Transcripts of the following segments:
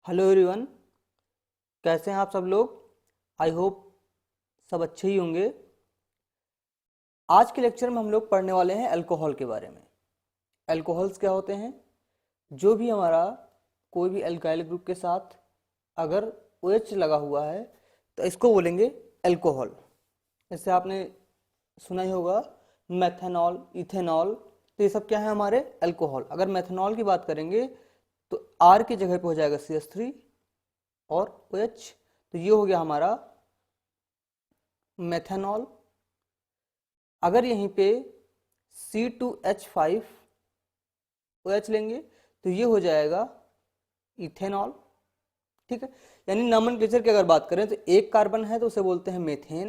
Hello everyone, कैसे हैं आप सब लोग। आई होप सब अच्छे ही होंगे। आज के लेक्चर में हम लोग पढ़ने वाले हैं अल्कोहल के बारे में। अल्कोहल्स क्या होते हैं? जो भी हमारा कोई भी अल्काइल ग्रुप के साथ अगर OH लगा हुआ है तो इसको बोलेंगे अल्कोहल। जैसे आपने सुना ही होगा मेथनॉल, इथेनॉल, तो ये सब क्या है हमारे अल्कोहल। अगर मेथनॉल की बात करेंगे तो R की जगह पे हो जाएगा CH3 और OH, तो ये हो गया हमारा मेथनॉल। अगर यहीं पे C2H5OH लेंगे तो ये हो जाएगा इथेनॉल। ठीक है, यानी नॉमेनक्लेचर की अगर बात करें तो एक कार्बन है तो उसे बोलते हैं मेथेन,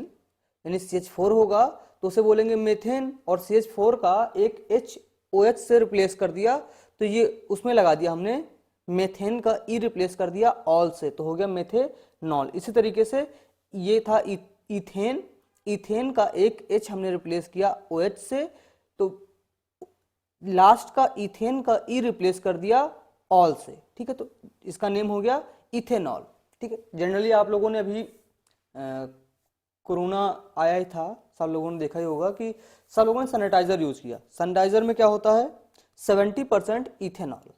यानी CH4 होगा तो उसे बोलेंगे मेथेन, और CH4 का एक HOH से रिप्लेस कर दिया तो ये उसमें लगा दिया हमने मेथेन का E रिप्लेस कर दिया ऑल से, तो हो गया मेथेनॉल। इसी तरीके से ये था इथेन, इथेन का एक H हमने रिप्लेस किया OH से, तो लास्ट का इथेन का E रिप्लेस कर दिया ऑल से। ठीक है, तो इसका नेम हो गया इथेनॉल। ठीक है, जनरली आप लोगों ने अभी कोरोना आया ही था, सब लोगों ने देखा ही होगा कि सब लोगों ने सैनिटाइजर यूज किया। सैनिटाइजर में क्या होता है? 70% इथेनॉल।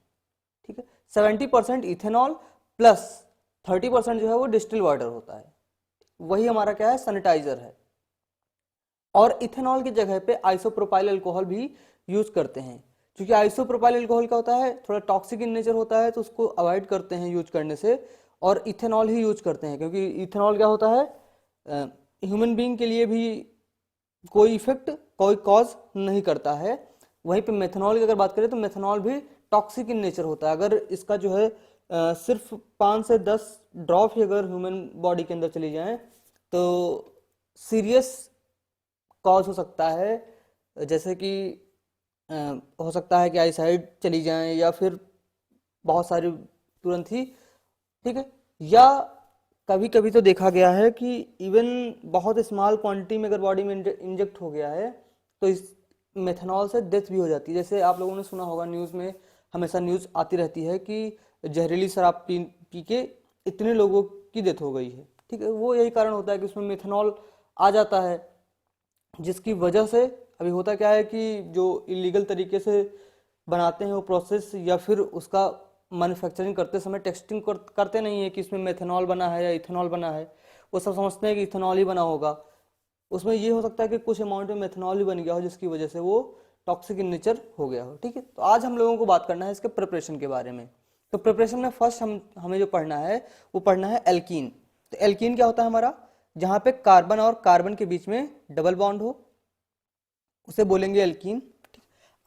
ठीक है, 70% इथेनॉल प्लस 30% जो है वो डिस्टिल वाटर होता है, वही हमारा क्या है? सैनिटाइजर है। और इथेनॉल की जगह पे आइसोप्रोपाइल अल्कोहल भी यूज करते हैं, क्योंकि आइसोप्रोपाइल अल्कोहल का होता है थोड़ा टॉक्सिक इन नेचर होता है, तो उसको अवॉइड करते हैं यूज करने से, और इथेनॉल ही यूज करते हैं, क्योंकि इथेनॉल क्या होता है, ह्यूमन बीइंग के लिए भी कोई इफेक्ट, कोई कॉज नहीं करता है। वहीं पे मेथनॉल की अगर बात करें तो मेथनॉल भी टॉक्सिक इन नेचर होता है। अगर इसका जो है सिर्फ 5 से 10 ड्रॉप ही अगर ह्यूमन बॉडी के अंदर चली जाए तो सीरियस कॉज हो सकता है, जैसे कि हो सकता है कि आईसाइट चली जाए, या फिर बहुत सारी तुरंत ही। ठीक है, या कभी कभी तो देखा गया है कि इवन बहुत स्मॉल क्वांटिटी में अगर बॉडी में इंजेक्ट हो गया है तो इस मेथनॉल से डेथ भी हो जाती है। जैसे आप लोगों ने सुना होगा, न्यूज़ में हमेशा न्यूज़ आती रहती है कि जहरीली शराब पी के इतने लोगों की डेथ हो गई है। ठीक है, वो यही कारण होता है कि उसमें मेथनॉल आ जाता है, जिसकी वजह से अभी होता क्या है कि जो इलीगल तरीके से बनाते हैं वो प्रोसेस, या फिर उसका मैन्युफैक्चरिंग करते समय टेस्टिंग करते नहीं है कि इसमें मेथनॉल बना है या इथेनॉल बना है। वो सब समझते हैं कि इथेनॉल ही बना होगा। उसमें ये हो सकता है कि कुछ अमाउंट में मेथनॉल ही बन गया हो, जिसकी वजह से वो टॉक्सिक इन नेचर हो गया हो। ठीक है, तो आज हम लोगों को बात करना है इसके प्रिपरेशन के बारे में। तो प्रिपरेशन में फर्स्ट हमें जो पढ़ना है वो पढ़ना है एल्कीन। तो एल्कीन क्या होता है हमारा? जहाँ पे कार्बन और कार्बन के बीच में डबल बॉन्ड हो उसे बोलेंगे एल्कीन।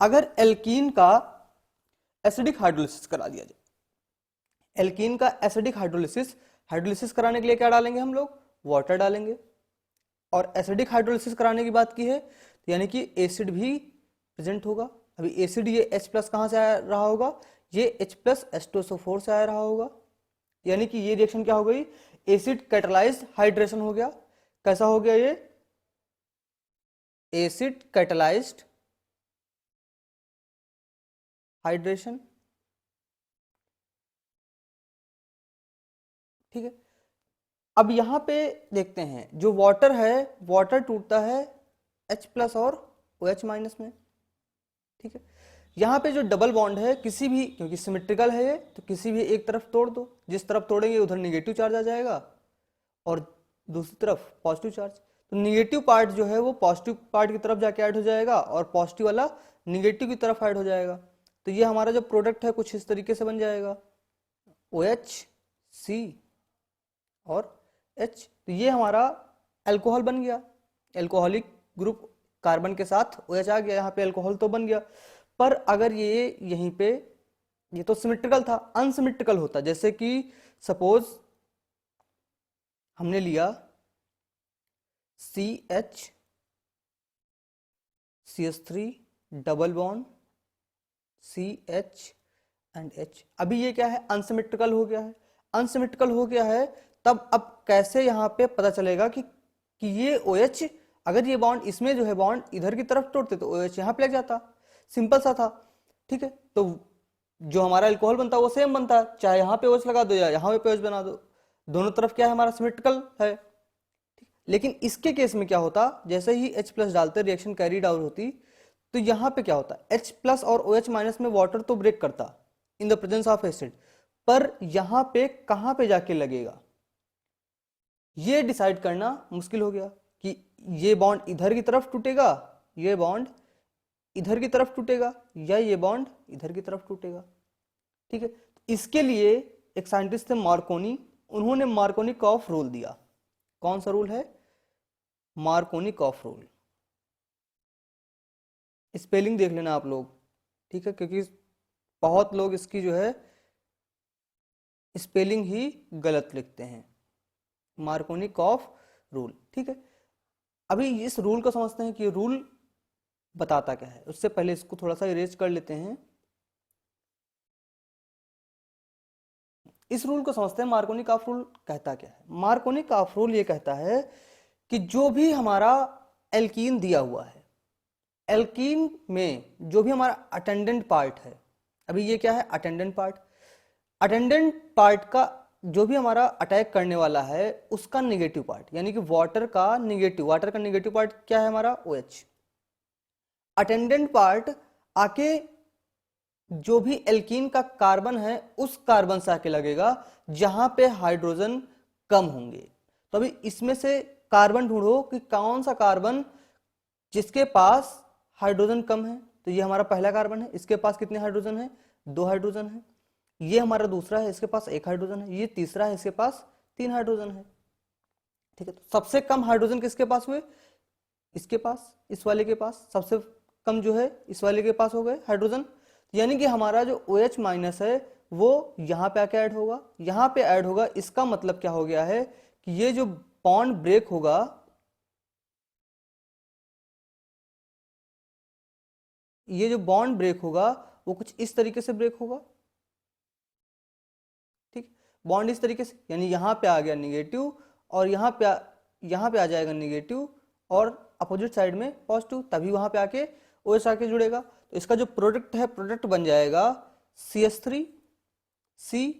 अगर एल्कीन का एसिडिक हाइड्रोलिसिस करा दिया जाए, एल्कीन का एसिडिक हाइड्रोलिसिस, हाइड्रोलिसिस कराने के लिए क्या डालेंगे हम लोग? वाटर डालेंगे। और एसिडिक हाइड्रोलिसिस कराने की बात की है तो यानी कि एसिड भी प्रेजेंट होगा। अभी एसिड ये H+ कहाँ से आ रहा होगा? ये H+ H2SO4 से आ रहा होगा, यानी कि ये रिएक्शन क्या हो गई? एसिड कैटलाइज्ड हाइड्रेशन हो गया। कैसा हो गया ये? Acid catalysed hydration. ठीक है, अब यहां पे देखते हैं जो वाटर है, वाटर टूटता है H+ और OH- में। ठीक है, यहाँ पे जो डबल बॉन्ड है किसी भी, क्योंकि सिमेट्रिकल है ये, तो किसी भी एक तरफ तोड़ दो, जिस तरफ तोड़ेंगे उधर निगेटिव चार्ज आ जाएगा और दूसरी तरफ पॉजिटिव चार्ज। तो निगेटिव पार्ट जो है वो पॉजिटिव पार्ट की तरफ जाके ऐड हो जाएगा और पॉजिटिव वाला निगेटिव की तरफ ऐड हो जाएगा। तो ये हमारा जो प्रोडक्ट है कुछ इस तरीके से बन जाएगा, OHC और H। तो ये हमारा अल्कोहल बन गया, अल्कोहलिक ग्रुप कार्बन के साथ OH आ गया, यहाँ पे अल्कोहल तो बन गया। पर अगर ये यहीं पे, ये तो सिमेट्रिकल था, अनसिमेट्रिकल होता, जैसे कि सपोज हमने लिया CH CH3 double bond CH and H। अभी ये क्या है? अनसिमेट्रिकल हो गया है। अनसिमेट्रिकल हो गया है, तब अब कैसे यहाँ पे पता चलेगा कि ये OH, अगर ये बॉन्ड इसमें जो है बॉन्ड इधर की तरफ तोड़ते तो OH यहाँ पे लग जाता, सिंपल सा था। ठीक है, तो जो हमारा अल्कोहल बनता है वो सेम बनता है, चाहे यहाँ पे OH लगा दो या यहाँ पे OH बना दो, दोनों तरफ क्या है हमारा सिमेट्रिकल है। लेकिन इसके केस में क्या होता, जैसे ही H+ डालते रिएक्शन कैरीड आउट होती, तो यहाँ पे क्या होता, H+ और OH- में वाटर तो ब्रेक करता इन द प्रेजेंस ऑफ एसिड, पर यहाँ पे कहाँ पे जाके लगेगा ये डिसाइड करना मुश्किल हो गया कि ये बॉन्ड इधर की तरफ टूटेगा, ये बॉन्ड इधर की तरफ टूटेगा, या ये बॉन्ड इधर की तरफ टूटेगा। ठीक है, इसके लिए एक साइंटिस्ट थे मार्कोनी, उन्होंने मार्कोनी-कॉफ रूल दिया। कौन सा रूल है, मार्कोनी-कॉफ रूल। स्पेलिंग देख लेना आप लोग, ठीक है, क्योंकि बहुत लोग इसकी जो है स्पेलिंग ही गलत लिखते हैं। मार्कोनी-कॉफ रूल, ठीक है। अभी इस रूल को समझते हैं कि रूल बताता क्या है, उससे पहले इसको थोड़ा सा इरेज कर लेते हैं। इस रूल को समझते हैं, मार्कोनी-कॉफ रूल कहता क्या है। मार्कोनी-कॉफ रूल ये कहता है कि जो भी हमारा एल्कीन दिया हुआ है, एल्कीन में जो भी हमारा अटेंडेंट पार्ट है, अभी ये क्या है अटेंडेंट पार्ट, अटेंडेंट पार्ट का जो भी हमारा अटैक करने वाला है उसका निगेटिव पार्ट, यानी कि वाटर का निगेटिव पार्ट क्या है हमारा OH। अटेंडेंट पार्ट आके जो भी एल्कीन का कार्बन है उस कार्बन से आके लगेगा जहां पे हाइड्रोजन कम होंगे। तो अभी इसमें से कार्बन ढूंढो कि कौन सा कार्बन जिसके पास हाइड्रोजन कम है। तो ये हमारा पहला कार्बन है, इसके पास कितने हाइड्रोजन है, 2 हाइड्रोजन है। ये हमारा दूसरा है, इसके पास 1 हाइड्रोजन है। ये तीसरा है, इसके पास 3 हाइड्रोजन है। ठीक है, तो सबसे कम हाइड्रोजन किसके पास हुए, इसके पास, इस वाले के पास। सबसे कम जो है इस वाले के पास हो गए हाइड्रोजन, यानी कि हमारा जो OH- है वो यहाँ पे आके ऐड होगा, यहाँ पे ऐड होगा। इसका मतलब क्या हो गया है कि ये जो बॉन्ड ब्रेक होगा, ये जो बॉन्ड ब्रेक होगा वो कुछ इस तरीके से ब्रेक होगा। ठीक, बॉन्ड इस तरीके से, यानी यहाँ पे आ गया निगेटिव और यहाँ पे आ जाएगा निगेटिव और अपोजिट साइड में पॉजिटिव, तभी वहां पे आके OH आके जुड़ेगा। तो इसका जो प्रोडक्ट है, प्रोडक्ट बन जाएगा CH3C,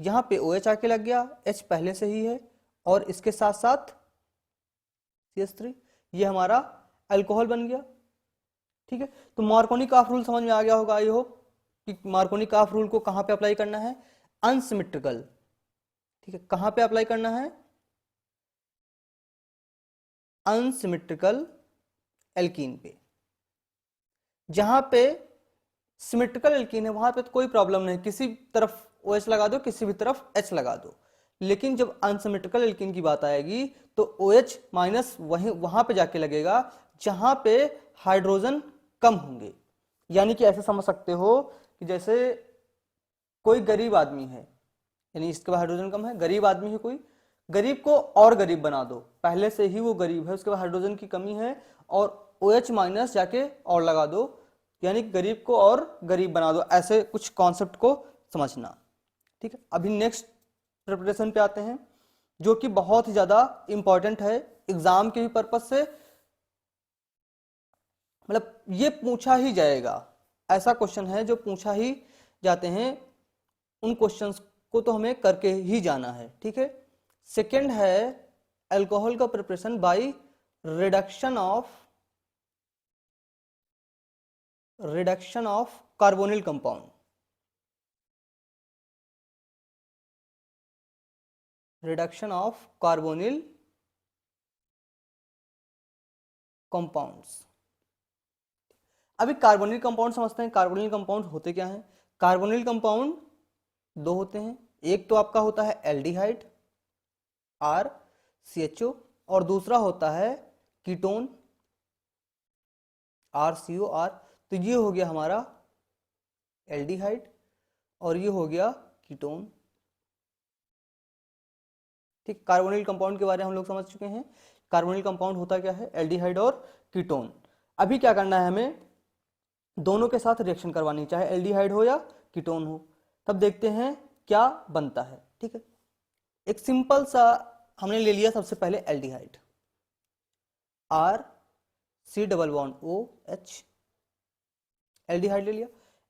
यहाँ पे OH आके लग गया, H पहले से ही है और इसके साथ साथ CH3, ये हमारा अल्कोहल बन गया। ठीक है, तो मार्कोनी-कॉफ रूल समझ में आ गया होगा आई होप कि मार्कोनी-कॉफ रूल को कहां पे अप्लाई करना है, अनसिमेट्रिकल। ठीक है, कहां पे अप्लाई करना है, अनसिमेट्रिकल एल्कीन पे। जहां पे सिमेट्रिकल एल्कीन है वहां पे तो कोई प्रॉब्लम नहीं, किसी तरफ OH लगा दो, किसी भी तरफ H लगा दो। लेकिन जब अनसिमेट्रिकल एल्कीन की बात आएगी तो OH- वहां पे जाके लगेगा जहां पे हाइड्रोजन कम होंगे। यानी कि ऐसे समझ सकते हो कि जैसे कोई गरीब आदमी है, यानी इसके पास हाइड्रोजन कम है, गरीब आदमी है कोई, गरीब को और गरीब बना दो, पहले से ही वो गरीब है, उसके पास हाइड्रोजन की कमी है और OH- जाके और लगा दो, यानी गरीब को और गरीब बना दो। ऐसे कुछ कॉन्सेप्ट को समझना। ठीक है, अभी नेक्स्ट प्रिपरेशन पे आते हैं जो कि बहुत ही ज्यादा इंपॉर्टेंट है एग्जाम के भी पर्पज से, मतलब ये पूछा ही जाएगा, ऐसा क्वेश्चन है जो पूछा ही जाते हैं, उन क्वेश्चंस को तो हमें करके ही जाना है। ठीक है, सेकंड है अल्कोहल का preparation by reduction of carbonyl compound, reduction of carbonyl compounds. अभी कार्बोनिल कंपाउंड समझते हैं, कार्बोनिल कंपाउंड होते क्या हैं। कार्बोनिल कंपाउंड दो होते हैं, एक तो आपका होता है एल्डिहाइड RCHO और दूसरा होता है कीटोन RCOR। तो ये हो गया हमारा एल्डिहाइड और ये हो गया कीटोन। ठीक, कार्बोनिल कंपाउंड के बारे में हम लोग समझ चुके हैं। कार्बोनिल कंपाउंड होता क्या है, एल्डिहाइड और कीटोन। अभी क्या करना है, हमें दोनों के साथ रिएक्शन करवानी, चाहे एल्डिहाइड हो या कीटोन हो, तब देखते हैं क्या बनता है। ठीक है, एक सिंपल सा हमने ले लिया सबसे पहले aldehyde, RC double bond OH, aldehyde ले लिया।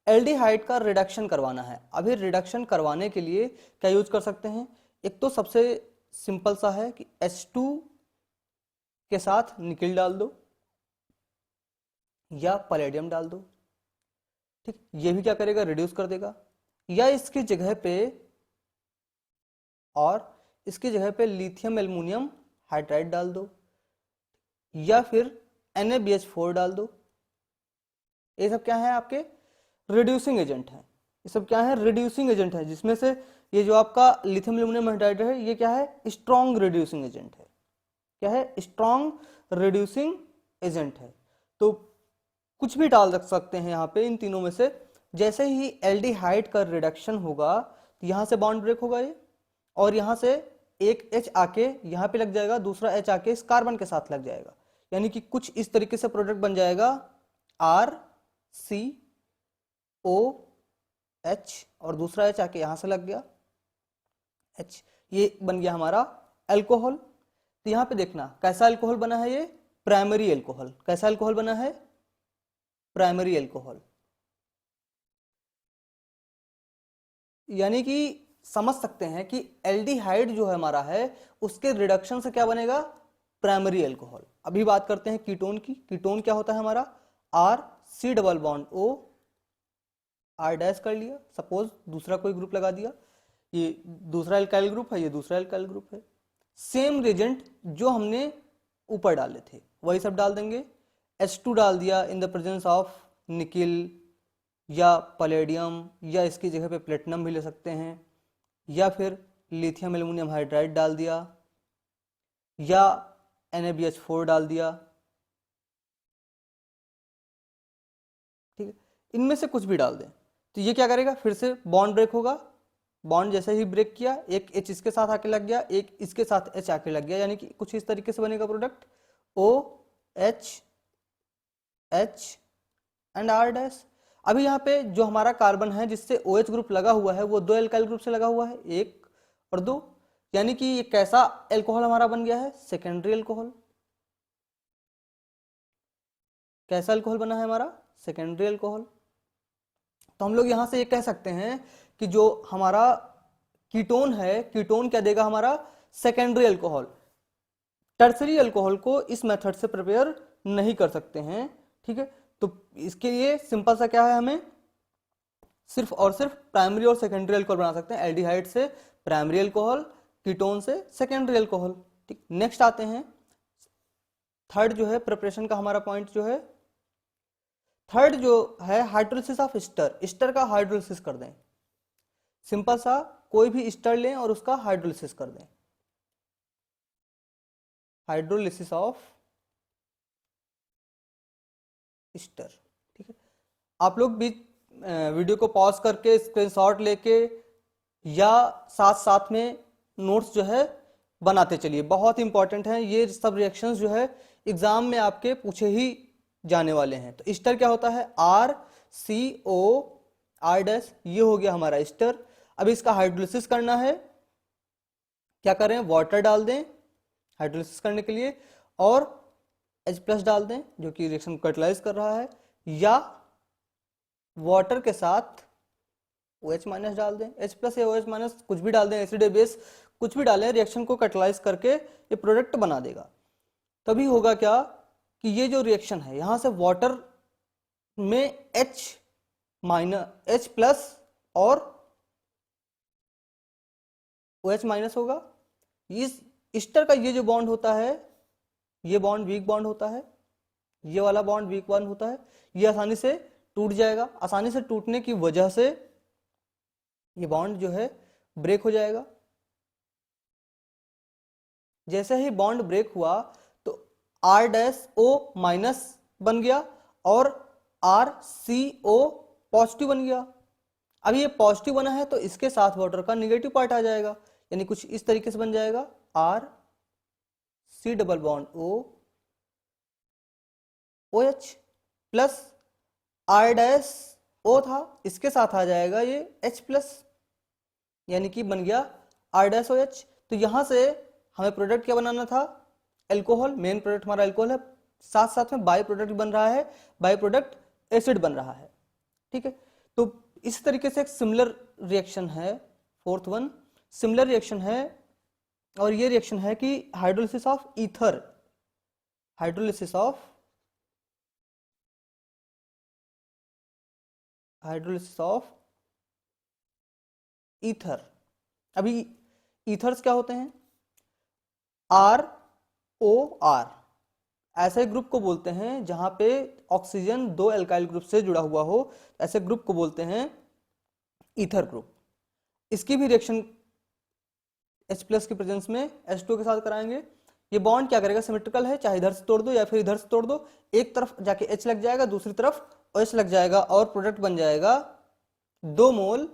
एल्डिहाइड का रिडक्शन करवाना है। अभी रिडक्शन करवाने के लिए क्या यूज कर सकते हैं, एक तो सबसे सिंपल सा है कि H2 के साथ निकिल डाल दो या पैलेडियम डाल दो, ठीक, ये भी क्या करेगा, रिड्यूस कर देगा। या इसकी जगह पे लिथियम एल्युमिनियम हाइड्राइड डाल दो, या फिर NaBH4 डाल दो। ये सब क्या है, आपके रिड्यूसिंग एजेंट है। ये सब क्या है, रिड्यूसिंग एजेंट है, जिसमें से ये जो आपका लिथियम एल्युमिनियम हाइड्राइड है, ये क्या है, स्ट्रॉन्ग रिड्यूसिंग एजेंट है। क्या है, स्ट्रॉन्ग रिड्यूसिंग एजेंट है। तो कुछ भी डाल रख सकते हैं यहाँ पे इन तीनों में से। जैसे ही एल्डिहाइड का रिडक्शन होगा तो यहाँ से बॉन्ड ब्रेक होगा ये, और यहाँ से एक H आके यहाँ पे लग जाएगा, दूसरा H आके इस कार्बन के साथ लग जाएगा, यानी कि कुछ इस तरीके से प्रोडक्ट बन जाएगा RCOH, और दूसरा H आके यहाँ से लग गया H, ये बन गया हमारा अल्कोहल। तो यहाँ पे देखना कैसा अल्कोहल बना है, ये प्राइमरी अल्कोहल। कैसा अल्कोहल बना है, प्राइमरी अल्कोहल। यानी कि समझ सकते हैं कि एल्डिहाइड जो है हमारा है, उसके रिडक्शन से क्या बनेगा, प्राइमरी अल्कोहल। अभी बात करते हैं कीटोन की। कीटोन क्या होता है हमारा, RC double bond O, R dash कर लिया, सपोज दूसरा कोई ग्रुप लगा दिया, ये दूसरा एल्काइल ग्रुप है, ये दूसरा एल्काइल ग्रुप है। सेम रिएजेंट जो हमने ऊपर डाले थे वही सब डाल देंगे। H2 डाल दिया in the presence of nickel या पैलेडियम, या इसकी जगह पे प्लेटिनम भी ले सकते हैं, या फिर लिथियम एल्युमिनियम हाइड्राइड डाल दिया, या NaBH4 डाल दिया, ठीक है, इनमें से कुछ भी डाल दें। तो ये क्या करेगा, फिर से बॉन्ड ब्रेक होगा। बॉन्ड जैसे ही ब्रेक किया, एक H इसके साथ आके लग गया, एक इसके साथ H आके लग गया, यानी कि कुछ इस तरीके से बनेगा product OH H and R dash. अभी यहाँ पे जो हमारा कार्बन है जिससे OH ग्रुप लगा हुआ है, वो दो एल्काइल ग्रुप से लगा हुआ है, 1 और 2, यानी कि ये कैसा एल्कोहल हमारा बन गया है, सेकेंडरी अल्कोहल। कैसा अल्कोहल बना है हमारा, सेकेंडरी अल्कोहल। तो हम लोग यहां से ये कह सकते हैं कि जो हमारा कीटोन है, कीटोन क्या देगा हमारा, सेकेंडरी अल्कोहल। टर्सरी अल्कोहल को इस मेथड से प्रिपेयर नहीं कर सकते हैं, ठीक है। तो इसके लिए सिंपल सा क्या है, हमें सिर्फ और सिर्फ प्राइमरी और सेकेंडरी अल्कोहल बना सकते हैं। एल्डिहाइड से प्राइमरी अल्कोहल, कीटोन से सेकेंडरी अल्कोहल, ठीक। नेक्स्ट आते हैं, थर्ड जो है प्रिपरेशन का हमारा पॉइंट जो है, थर्ड जो है हाइड्रोलिसिस ऑफ एस्टर। एस्टर का हाइड्रोलिसिस कर दें। सिंपल सा कोई भी एस्टर लें और उसका हाइड्रोलिसिस कर दें। हाइड्रोलिसिस ऑफ एस्टर, ठीक है। आप लोग भी वीडियो को पॉज करके स्क्रीनशॉट लेके या साथ साथ में नोट्स जो है बनाते चलिए, बहुत इंपॉर्टेंट है ये सब रिएक्शंस जो है एग्जाम में आपके पूछे ही जाने वाले हैं। तो एस्टर क्या होता है, RCO R डैश, ये हो गया हमारा एस्टर। अब इसका हाइड्रोलिसिस करना है, क्या करें, वाटर डाल दें हाइड्रोलिसिस करने के लिए, और H+ डाल दें जो कि रिएक्शन को कैटलाइज कर रहा है, या वाटर के साथ OH- डाल दें, H+ या OH- कुछ भी डाल दें, एसिड या बेस कुछ भी डालें, रिएक्शन को कैटलाइज करके ये प्रोडक्ट बना देगा। तभी होगा क्या कि ये जो रिएक्शन है यहां से वाटर में H+ और OH- होगा। इस एस्टर का ये जो बॉन्ड होता है, ये बॉन्ड वीक बॉन्ड होता है, ये वाला बॉन्ड वीक बॉन्ड होता है, ये आसानी से टूट जाएगा। आसानी से टूटने की वजह से ये बॉन्ड जो है ब्रेक हो जाएगा। जैसे ही बॉन्ड ब्रेक हुआ तो R-O- बन गया और RCO पॉजिटिव बन गया। अब ये पॉजिटिव बना है तो इसके साथ वाटर का नेगेटिव पार्ट आ जाएगा, यानी कुछ इस तरीके से बन जाएगा, RC double bond OH plus R-O था, इसके साथ आ जाएगा ये H+, यानी कि बन गया R-OH। तो यहां से हमें प्रोडक्ट क्या बनाना था, अल्कोहल। मेन प्रोडक्ट हमारा अल्कोहल है, साथ साथ में बाई प्रोडक्ट बन रहा है, बाई प्रोडक्ट एसिड बन रहा है, ठीक है। तो इस तरीके से एक सिमिलर रिएक्शन है, फोर्थ वन सिमिलर रिएक्शन है, और ये रिएक्शन है कि hydrolysis of ether, hydrolysis of ether. अभी ईथर्स क्या होते हैं? ROR, ऐसे ग्रुप को बोलते हैं जहां पे ऑक्सीजन दो एल्काइल ग्रुप से जुड़ा हुआ हो, ऐसे ग्रुप को बोलते हैं ईथर ग्रुप। इसकी भी रिएक्शन H+ की प्रेजेंस में H2 के साथ कराएंगे। ये बॉन्ड क्या करेगा? सिमेट्रिकल है, चाहे इधर से तोड़ दो या फिर इधर से तोड़ दो, एक तरफ जाके H लग जाएगा, दूसरी तरफ OH लग जाएगा, और प्रोडक्ट बन जाएगा 2 मोल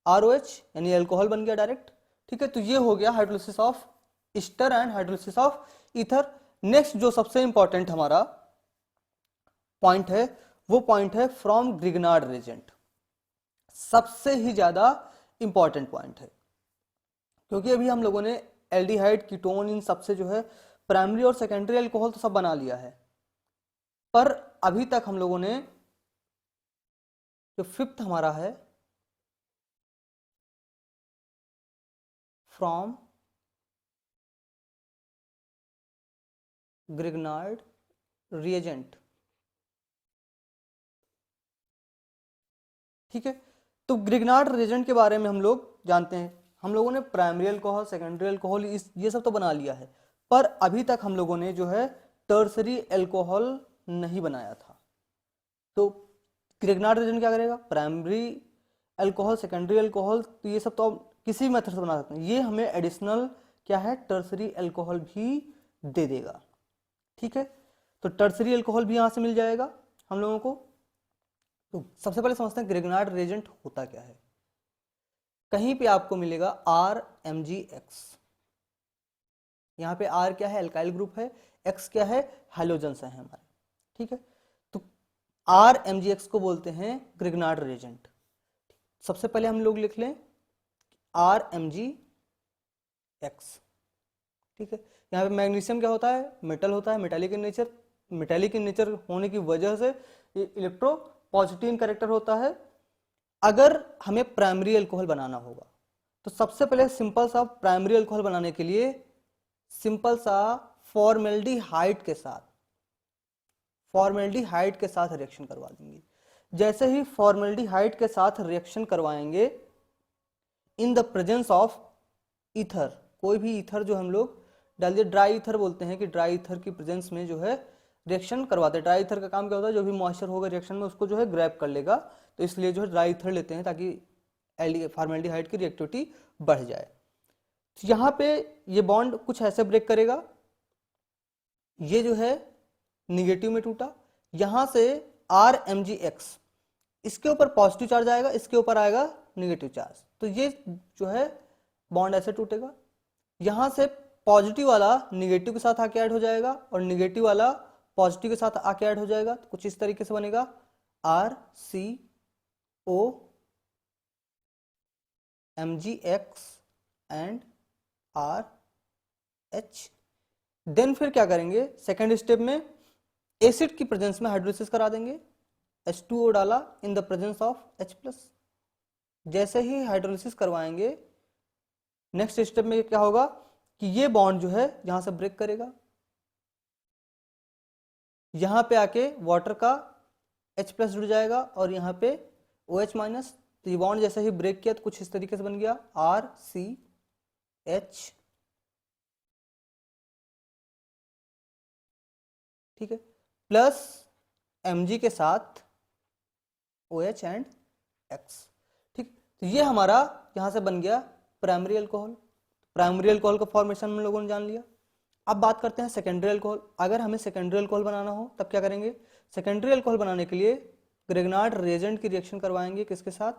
ROH, यानी अल्कोहल बन गया डायरेक्ट। ठीक है, तो ये हो गया hydrolysis of Easter and hydrolysis of ether. Next जो सबसे इंपॉर्टेंट हमारा पॉइंट है, वो पॉइंट है फ्रॉम ग्रिग्नार्ड रिएजेंट। सबसे ही ज्यादा इंपॉर्टेंट पॉइंट है, क्योंकि अभी हम लोगों ने एल्डिहाइड, कीटोन, इन सबसे जो है प्राइमरी और सेकेंडरी अल्कोहल तो सब बना लिया है, पर अभी तक हम लोगों ने जो फिफ्थ हमारा है फ्रॉम ग्रिग्नार्ड रिएजेंट, ठीक है। तो ग्रिग्नार्ड रिएजेंट के बारे में हम लोग जानते हैं, हम लोगों ने प्राइमरी अल्कोहल, सेकेंडरी अल्कोहल, ये सब तो बना लिया है, पर अभी तक हम लोगों ने जो है टर्सरी अल्कोहल नहीं बनाया था। तो ग्रिग्नार्ड रिएजेंट क्या करेगा? प्राइमरी अल्कोहल, सेकेंडरी अल्कोहल, तो ये सब तो किसी भी मेथड से बना सकते हैं, ये हमें एडिशनल क्या है, टर्सरी अल्कोहल भी दे देगा। ठीक है, तो टर्सरी अल्कोहल भी यहां से मिल जाएगा हम लोगों को। तो सबसे पहले समझते हैं ग्रिग्नार्ड रिएजेंट होता क्या है। कहीं पे आपको मिलेगा RMgX, यहाँ पे R क्या है? एल्काइल ग्रुप है, X क्या है? हैलोजेंस है हमारे। ठीक है, तो RMgX को बोलते हैं ग्रिग्नार्ड रिएजेंट। सबसे पहले हम लोग लिख लें RMgX। ठीक है, यहाँ पे मैग्नीशियम क्या होता है? मेटल होता है, metallic in nature. Metallic in nature होने की वजह से इलेक्ट्रो पॉजिटिव कैरेक्टर होता है। अगर हमें प्राइमरी अल्कोहल बनाना होगा तो सबसे पहले सिंपल सा प्राइमरी अल्कोहल बनाने के लिए सिंपल सा फॉर्मेल्डिहाइड के साथ रिएक्शन करवा देंगे। जैसे ही फॉर्मेल्डिहाइड के साथ रिएक्शन करवाएंगे इन द प्रेजेंस ऑफ ईथर, कोई भी ईथर जो हम लोग डाल दिए, ड्राई ईथर बोलते हैं कि ड्राई ईथर की प्रेजेंस में जो है रिएक्शन करवाते हैं। ड्राई ईथर का काम क्या होता है? जो भी मॉइस्चर होगा रिएक्शन में उसको जो है ग्रैब कर लेगा, तो इसलिए जो है ड्राई ईथर लेते हैं ताकि फॉर्मेल्डिहाइड की रिएक्टिविटी बढ़ जाए। तो यहाँ पे ये बॉन्ड कुछ ऐसे ब्रेक करेगा, ये जो है निगेटिव में टूटा, यहां से RMgX, इसके ऊपर पॉजिटिव चार्ज आएगा, इसके ऊपर आएगा निगेटिव चार्ज, तो ये जो है बॉन्ड ऐसे टूटेगा। यहां से पॉजिटिव वाला निगेटिव के साथ आके ऐड हो जाएगा और निगेटिव वाला पॉजिटिव के साथ आके ऐड हो जाएगा, तो कुछ इस तरीके से बनेगा RCOMgX एंड RH। देन फिर क्या करेंगे? सेकेंड स्टेप में एसिड की प्रेजेंस में हाइड्रोलिसिस करा देंगे, H2O डाला इन द प्रेजेंस ऑफ H+। जैसे ही हाइड्रोलिसिस करवाएंगे नेक्स्ट स्टेप में क्या होगा कि ये बॉन्ड जो है यहां से ब्रेक करेगा, यहां पे आके वाटर का H+ जुड़ जाएगा और यहाँ पे OH-। तो ये बॉन्ड जैसे ही ब्रेक किया तो कुछ इस तरीके से बन गया RCH। ठीक है, प्लस Mg के साथ OH एंड X। ठीक, तो ये हमारा यहां से बन गया प्राइमरी अल्कोहल। प्राइमरी अल्कोहल का फॉर्मेशन हम लोगों ने जान लिया। अब बात करते हैं सेकेंडरी अल्कोहल। अगर हमें सेकेंडरी अल्कोहल बनाना हो तब क्या करेंगे? सेकेंडरी अल्कोहल बनाने के लिए ग्रिग्नार्ड रिएजेंट की रिएक्शन करवाएंगे, किसके साथ?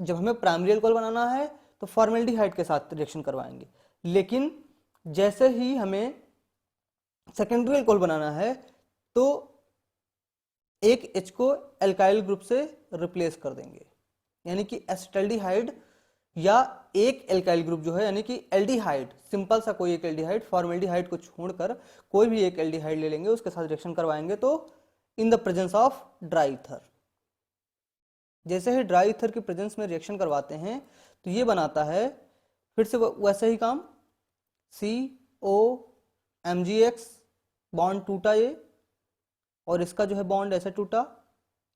जब हमें प्राइमरी अल्कोहल बनाना है तो फॉर्मेल्डिहाइड के साथ रिएक्शन करवाएंगे, लेकिन जैसे ही हमें सेकेंडरी अल्कोहल बनाना है तो एक H को एल्काइल ग्रुप से रिप्लेस कर देंगे, यानी कि एसिटाल्डिहाइड या एक एल्काइल ग्रुप जो है, यानी कि एल्डिहाइड, सिंपल सा कोई एक एल्डिहाइड, फॉर्मेल्डिहाइड को छोड़कर कोई भी एक एल्डिहाइड ले लेंगे, उसके साथ रिएक्शन करवाएंगे तो इन the presence of dry ether. जैसे ही ड्राई ईथर की प्रेजेंस में रिएक्शन करवाते हैं तो ये बनाता है फिर से वैसे ही काम, COMgX, बॉन्ड टूटा ये, और इसका जो है बॉन्ड ऐसे टूटा,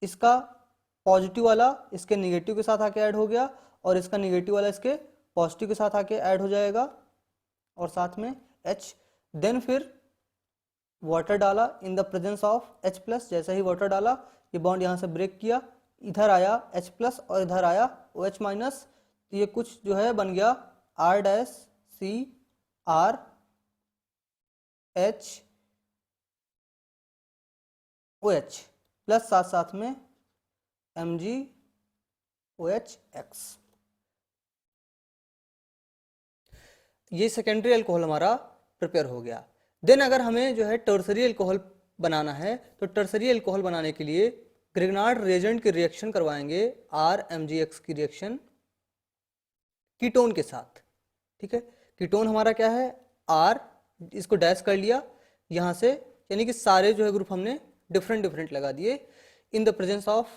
इसका पॉजिटिव वाला इसके निगेटिव के साथ आके ऐड हो गया और इसका निगेटिव वाला इसके पॉजिटिव के साथ आके ऐड हो जाएगा और साथ में H। देन फिर वाटर डाला इन द प्रेजेंस ऑफ H+, जैसे ही वाटर डाला ये बॉन्ड यहाँ से ब्रेक किया, इधर आया H+ और इधर आया OH-, तो ये कुछ जो है बन गया R-CrHOH प्लस साथ साथ में MgOHX। ये सेकेंडरी अल्कोहल हमारा प्रिपेयर हो गया। देन अगर हमें जो है टर्सरी अल्कोहल बनाना है तो टर्सरी अल्कोहल बनाने के लिए ग्रिग्नार्ड रिएजेंट की रिएक्शन करवाएंगे RMgX की रिएक्शन कीटोन के साथ। ठीक है, कीटोन हमारा क्या है R, इसको डैश कर लिया यहाँ से, यानी कि सारे जो है ग्रुप हमने डिफरेंट डिफरेंट लगा दिए इन the presence of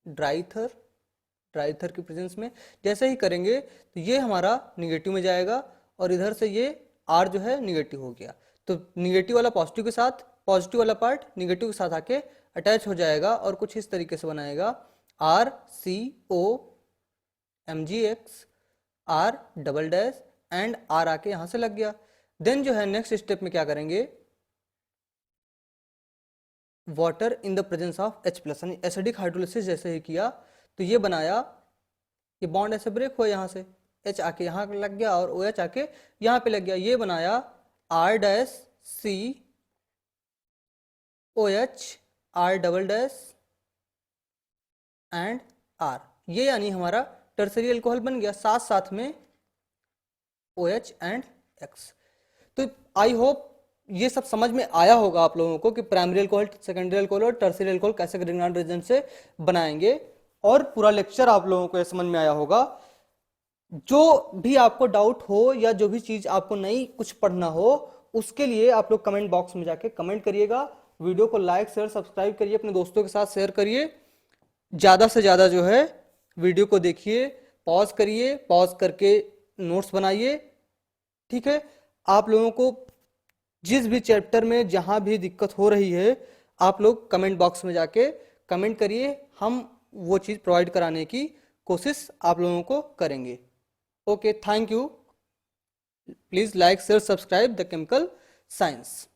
dry ether की प्रेजेंस में। जैसे ही करेंगे तो ये हमारा निगेटिव में जाएगा और इधर से ये R जो है निगेटिव हो गया, तो निगेटिव वाला पॉजिटिव के साथ, पॉजिटिव वाला पार्ट निगेटिव के साथ आके अटैच हो जाएगा और कुछ इस तरीके से बनाएगा RCOMgX R double dash and R आके यहां से लग गया। देन जो है नेक्स्ट स्टेप में क्या करेंगे, water in the presence of H+, यानी एसिडिक हाइड्रोलिसिस जैसे ही किया तो ये बनाया, ये बॉन्ड ऐसे ब्रेक हुआ यहाँ से, H आके यहाँ लग गया और OH आके यहाँ पे लग गया, ये बनाया R-COH R double dash and R, ये यानी हमारा टर्सरी अल्कोहल बन गया, साथ साथ में OH एंड X। तो आई होप ये सब समझ में आया होगा आप लोगों को कि प्राइमरी अल्कोहल, सेकेंडरी अल्कोहल और टर्सरी अल्कोहल कैसे ग्रिग्नार्ड रिएजेंट से बनाएंगे, और पूरा लेक्चर आप लोगों को ये समझ में आया होगा। जो भी आपको डाउट हो या जो भी चीज आपको नई कुछ पढ़ना हो उसके लिए आप लोग कमेंट बॉक्स में जाके कमेंट करिएगा, वीडियो को लाइक शेयर सब्सक्राइब करिए, अपने दोस्तों के साथ शेयर करिए, ज्यादा से ज्यादा जो है वीडियो को देखिए, पॉज करिए, पॉज करके नोट्स बनाइए। ठीक है, आप लोगों को जिस भी चैप्टर में जहां भी दिक्कत हो रही है आप लोग कमेंट बॉक्स में जाके कमेंट करिए, हम वो चीज प्रोवाइड कराने की कोशिश आप लोगों को करेंगे। Okay, thank you. Please like share subscribe the chemical science.